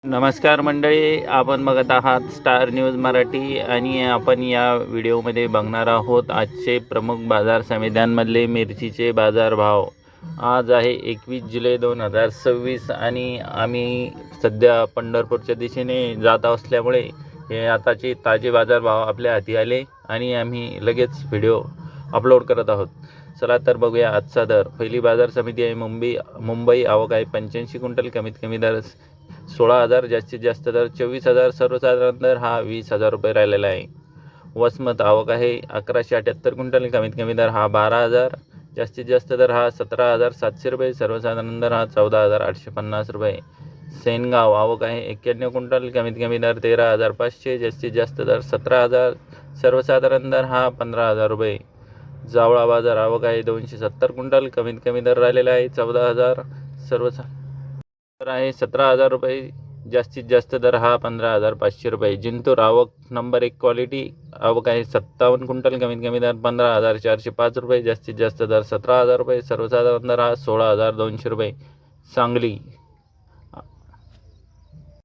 नमस्कार मंडळी, आपण बघत आहात स्टार न्यूज मराठी आणि आपण या व्हिडिओमध्ये बघणार आहोत आजचे प्रमुख बाजार समित्यांमधले मिरचीचे बाजारभाव। आज आहे 21 जुलै 2026 आणि आम्ही सध्या पंढरपूरच्या दिशेने जात असल्यामुळे हे आताचे ताजे बाजारभाव आपल्या हाती आले आणि आम्ही लगेच व्हिडिओ अपलोड करत आहोत। चला तर बघूया आजचा दर। पहिली बाजार समिती आहे मुंबई। आवक आहे 85 क्विंटल, कमीत कमी दर 16,000, जास्तीत जास्त दर 24,000, सर्वसाधारण दर हा 20,000 रुपये राहिलेला आहे। वसमत आवक आहे 1178 क्विंटल, कमीत कमी दर हा 12,000, जास्तीत जास्त दर हा 17,700 रुपये, सर्वसाधारण दर हा 14,850 रुपये। सेनगाव आवक आहे 91 क्विंटल, कमीत कमी दर 13,500, जास्तीत जास्त दर 17,000, सर्वसाधारण दर हा 15,000 रुपये। जावळा बाजार आवक आहे 270 क्विंटल, कमीत कमी दर राहिलेला आहे 14,000, सर्वसाधारण दर आहे 17,000 रुपये, जास्तीत जास्त दर हा 15,500 रुपये। जिंतूर आवक नंबर 1 क्वालिटी आवक आहे 57 क्विंटल, कमीत कमी दर 15,405 रुपये, जास्तीत जास्त दर 17,000 रुपये, सर्वसाधारण दर हा 16,200 रुपये। सांगली